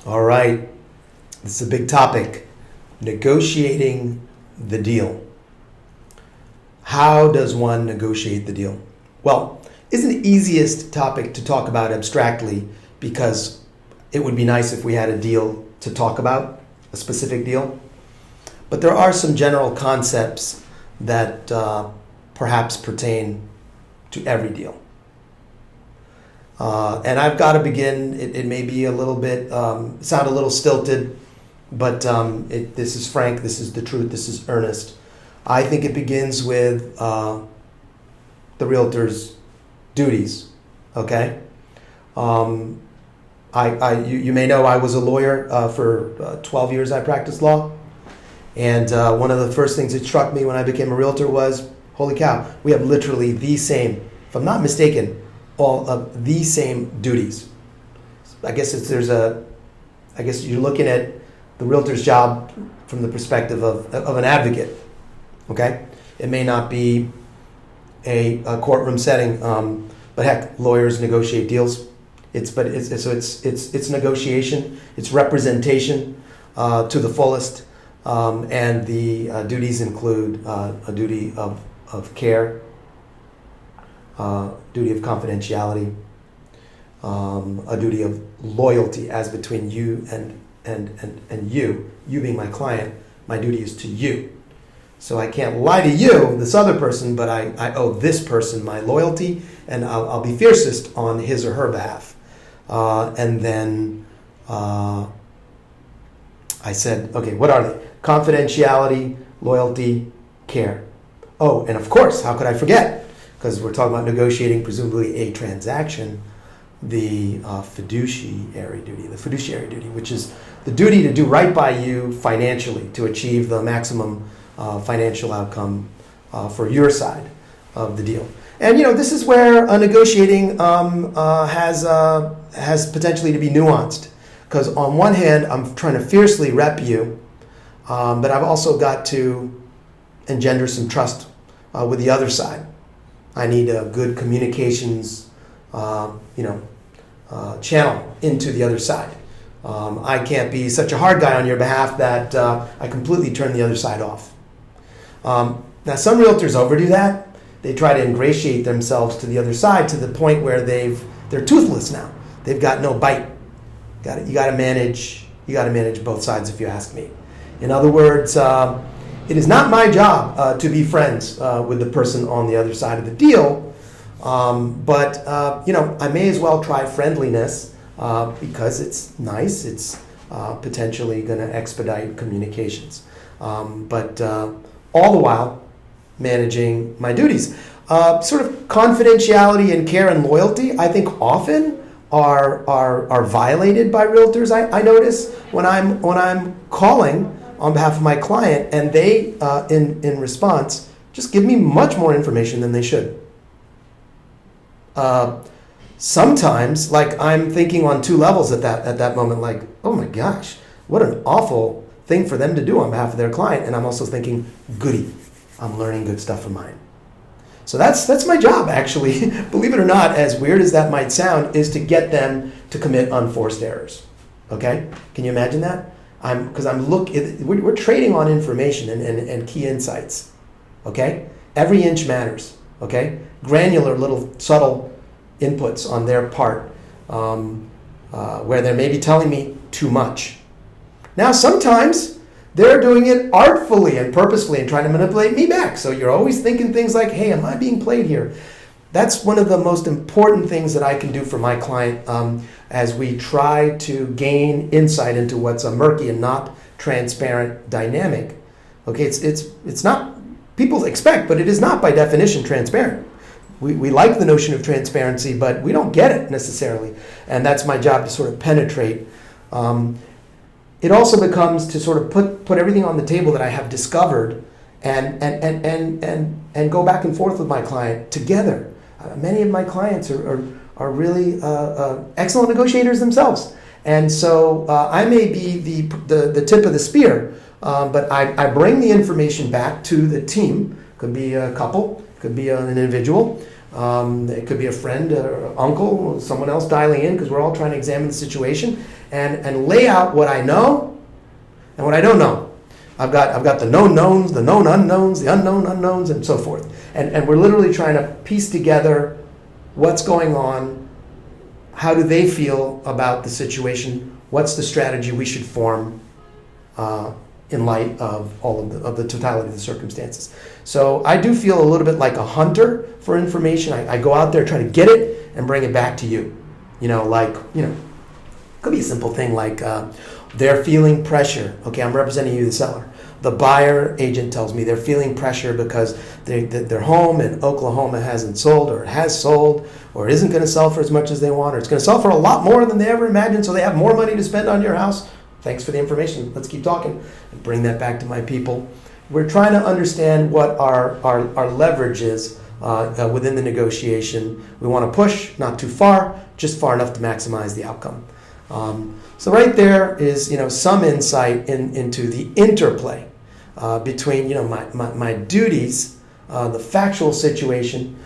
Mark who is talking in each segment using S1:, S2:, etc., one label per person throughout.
S1: All right, this is a big topic, negotiating the deal. How does one negotiate the deal? Well, it's the easiest topic to talk about abstractly because it would be nice if we had a deal to talk about, a specific deal. But there are some general concepts that perhaps pertain to every deal. And I've got to begin, it may be a little bit, sound a little stilted, but this is frank, this is the truth, this is earnest. I think it begins with the realtor's duties, okay? You may know I was a lawyer for 12 years. I practiced law. And one of the first things that struck me when I became a realtor was, holy cow, we have literally the same, if I'm not mistaken, all of the same duties. I guess you're looking at the realtor's job from the perspective of an advocate, okay? It may not be a courtroom setting, but heck, lawyers negotiate deals. It's negotiation, it's representation to the fullest, and the duties include a duty of care, duty of confidentiality, a duty of loyalty as between you and you being my client. My duty is to you. So I can't lie to you, this other person, but I owe this person my loyalty, and I'll be fiercest on his or her behalf. And then I said, okay, what are they? Confidentiality, loyalty, care. Oh, and of course, how could I forget? Because we're talking about negotiating presumably a transaction, the fiduciary duty, which is the duty to do right by you financially to achieve the maximum financial outcome for your side of the deal. And this is where negotiating has potentially to be nuanced, because on one hand I'm trying to fiercely rep you, but I've also got to engender some trust with the other side. I need a good communications channel into the other side. I can't be such a hard guy on your behalf that I completely turn the other side off. Now, some realtors overdo that. They try to ingratiate themselves to the other side to the point where they're toothless now. They've got no bite. You got to manage both sides, if you ask me. In other words, it is not my job to be friends with the person on the other side of the deal, but I may as well try friendliness because it's nice. It's potentially going to expedite communications, but all the while managing my duties. Sort of confidentiality and care and loyalty, I think often are violated by realtors. I notice when I'm calling on behalf of my client, and they in response just give me much more information than they should. Sometimes, like, I'm thinking on two levels at that moment, like, oh my gosh, what an awful thing for them to do on behalf of their client, and I'm also thinking, goody, I'm learning good stuff from mine. So that's my job, actually. Believe it or not, as weird as that might sound, is to get them to commit unforced errors. Okay? Can you imagine that? We're trading on information and key insights. Okay? Every inch matters. Okay? Granular little subtle inputs on their part where they may be telling me too much. Now, sometimes they're doing it artfully and purposefully and trying to manipulate me back. So you're always thinking things like, hey, am I being played here? That's one of the most important things that I can do for my client as we try to gain insight into what's a murky and not transparent dynamic. Okay, it's not, people expect, but it is not by definition transparent. We like the notion of transparency, but we don't get it necessarily. And that's my job to sort of penetrate. It also becomes to sort of put everything on the table that I have discovered and go back and forth with my client together. Many of my clients are really excellent negotiators themselves. And so I may be the tip of the spear, but I bring the information back to the team. Could be a couple, could be an individual, It could be a friend, or uncle, someone else dialing in, because we're all trying to examine the situation and lay out what I know and what I don't know. I've got the known knowns, the known unknowns, the unknown unknowns, and so forth. And we're literally trying to piece together what's going on, how do they feel about the situation, what's the strategy we should form in light of all of the totality of the circumstances. So I do feel a little bit like a hunter for information. I go out there, try to get it, and bring it back to you. Could be a simple thing like they're feeling pressure. Okay, I'm representing you, the seller. The buyer agent tells me they're feeling pressure because their home in Oklahoma hasn't sold, or it has sold, or it isn't going to sell for as much as they want, or it's going to sell for a lot more than they ever imagined, so they have more money to spend on your house. Thanks for the information. Let's keep talking and bring that back to my people. We're trying to understand what our leverage is within the negotiation. We want to push, not too far, just far enough to maximize the outcome. So right there is, some insight into the interplay between, my duties, the factual situation,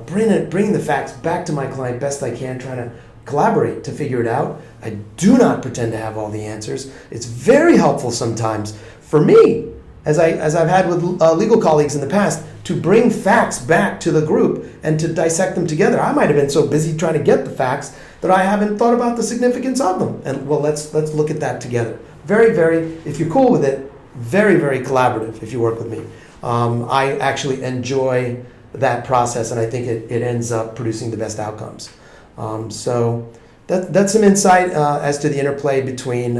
S1: bring the facts back to my client best I can, trying to collaborate to figure it out. I do not pretend to have all the answers. It's very helpful sometimes for me, as I've had with legal colleagues in the past, to bring facts back to the group and to dissect them together. I might have been so busy trying to get the facts that I haven't thought about the significance of them. And well, let's look at that together. Very, very, if you're cool with it, very, very collaborative if you work with me. I actually enjoy that process, and I think it ends up producing the best outcomes. So that's some insight as to the interplay between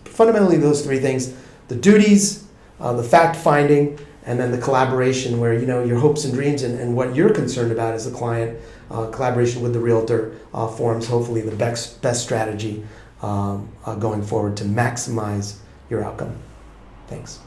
S1: fundamentally those three things: the duties, the fact finding, and then the collaboration, where your hopes and dreams and what you're concerned about as a client, collaboration with the realtor forms hopefully the best strategy going forward to maximize your outcome. Thanks.